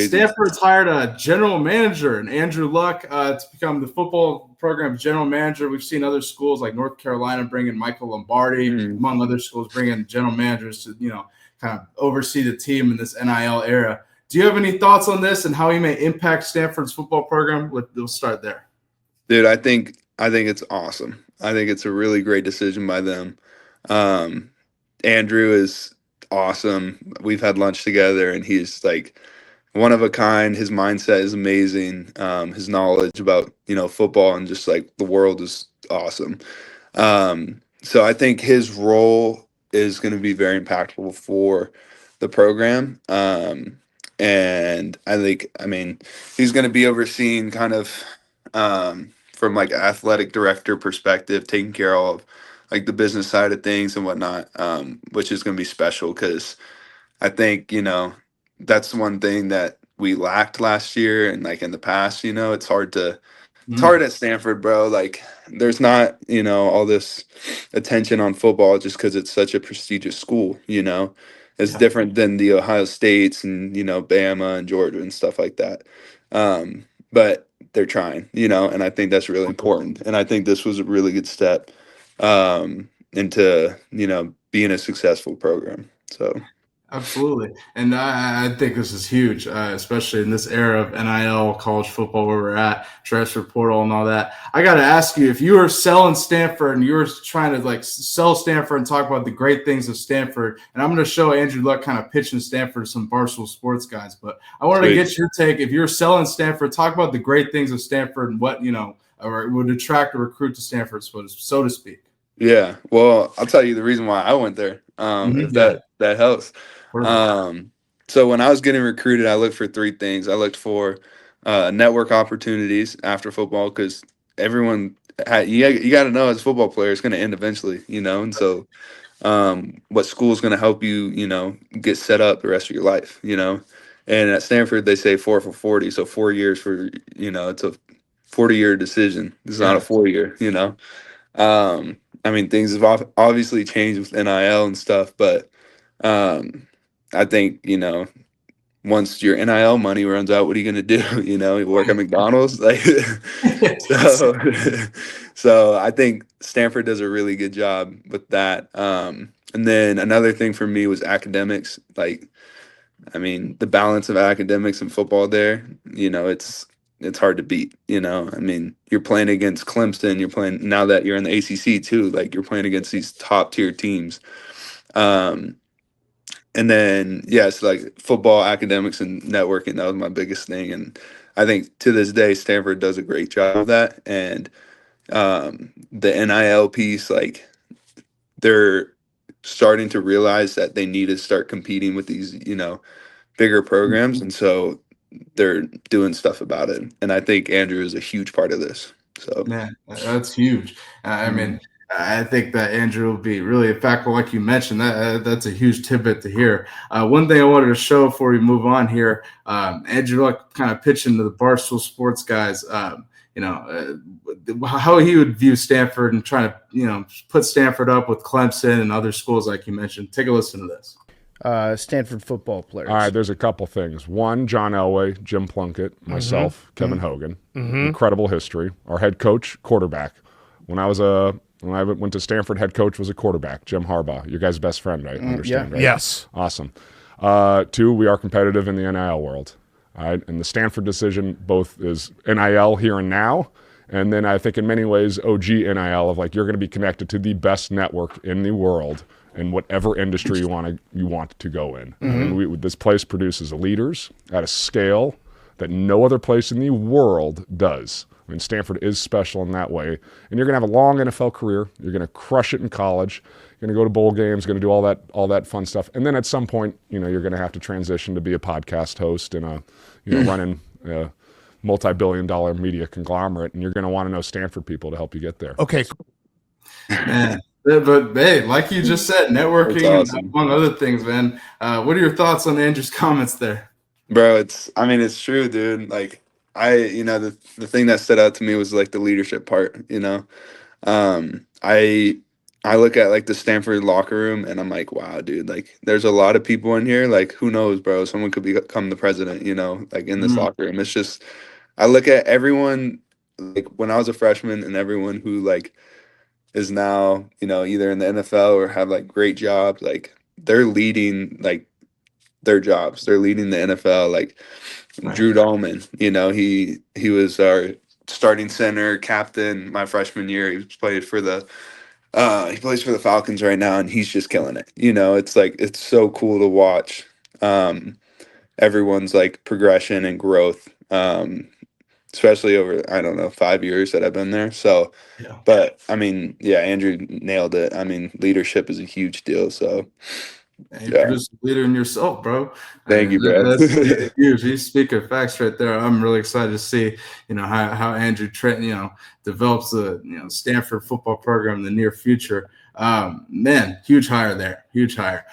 Stanford's hired a general manager, and Andrew Luck, to become the football program general manager. We've seen other schools like North Carolina bring in Michael Lombardi, among other schools, bring in general managers to, kind of oversee the team in this NIL era. Do you have any thoughts on this and how he may impact Stanford's football program? We'll start there. Dude, I think it's awesome. I think it's a really great decision by them. Andrew is awesome. We've had lunch together, and he's like one of a kind. His mindset is amazing. His knowledge about football and just like the world is awesome. So I think his role is going to be very impactful for the program. And he's going to be overseeing kind of from like athletic director perspective, taking care of like the business side of things and whatnot, which is going to be special because I think, that's one thing that we lacked last year and like in the past, it's hard at Stanford, bro. Like there's not, all this attention on football just because it's such a prestigious school, It's different than the Ohio States and, Bama and Georgia and stuff like that. But they're trying, and I think that's really important. And I think this was a really good step into, being a successful program. So. Absolutely. And I think this is huge, especially in this era of NIL, college football, where we're at, transfer portal and all that. I got to ask you, if you were selling Stanford and you were trying to like sell Stanford and talk about the great things of Stanford, and I'm going to show Andrew Luck kind of pitching Stanford to some Barstool Sports guys, but I wanted to get your take. If you're selling Stanford, talk about the great things of Stanford and what, or would attract a recruit to Stanford, so to speak. Yeah. Well, I'll tell you the reason why I went there, if that helps. So when I was getting recruited, I looked for three things. I looked for network opportunities after football because everyone you got to know as a football player it's going to end eventually, and so what school is going to help you, get set up the rest of your life, and at Stanford they say 4 for 40, so 4 years for it's a 40-year decision. It's not a 4-year, things have obviously changed with NIL and stuff, but I think, once your NIL money runs out, what are you going to do? You work at McDonald's? Like, so I think Stanford does a really good job with that. And then another thing for me was academics. Like, the balance of academics and football there, it's hard to beat, you're playing against Clemson, you're playing, now that you're in the ACC too, like you're playing against these top tier teams. And then, so like football, academics, and networking, that was my biggest thing. And I think to this day, Stanford does a great job of that. And the NIL piece, like they're starting to realize that they need to start competing with these, bigger programs. And so they're doing stuff about it. And I think Andrew is a huge part of this. So, man, that's huge. I think that Andrew will be really impactful, like you mentioned. That's a huge tidbit to hear. One thing I wanted to show before we move on here, Andrew Luck kind of pitching to the Barstool Sports guys, how he would view Stanford and trying to, put Stanford up with Clemson and other schools like you mentioned. Take a listen to this. Stanford football players. All right, there's a couple things. One, John Elway, Jim Plunkett, myself, Kevin Hogan. Incredible history. Our head coach, quarterback. When I went to Stanford, head coach was a quarterback, Jim Harbaugh. Your guys' best friend, right? Understand, right? Yes. Awesome. Two, we are competitive in the NIL world. All right, and the Stanford decision both is NIL here and now, and then I think in many ways OG NIL of like you're going to be connected to the best network in the world in whatever industry you want to go in. And this place produces leaders at a scale that no other place in the world does. Stanford is special in that way. And you're going to have a long NFL career. You're going to crush it in college. You're going to go to bowl games, going to do all that fun stuff. And then at some point, you're going to have to transition to be a podcast host and running a multi-billion-dollar media conglomerate. And you're going to want to know Stanford people to help you get there. Okay. Man. But hey, like you just said, networking awesome. And among other things, man. What are your thoughts on Andrew's comments there? Bro, it's true, dude. Like the thing that stood out to me was like the leadership part, I I look at like the Stanford locker room and I'm like, wow, dude, like there's a lot of people in here. Like, who knows, bro? Someone could become the president, like in this Mm, locker room. It's just, I look at everyone like when I was a freshman and everyone who like is now, either in the NFL or have like great jobs, like they're leading like their jobs. They're leading the NFL. Like right. Drew Dahlman, he was our starting center captain my freshman year. He plays for the Falcons right now, and he's just killing it. It's like it's so cool to watch everyone's like progression and growth, especially over I don't know 5 years that I've been there. So, Yeah. but I mean, yeah, Andrew nailed it. I mean, leadership is a huge deal. So, And you yeah, produce a leader in yourself, bro. I thank mean, you, Brad. that's huge. You speak of facts right there. I'm really excited to see, how Andrew Trent, develops the, Stanford football program in the near future. Man, huge hire there. Huge hire.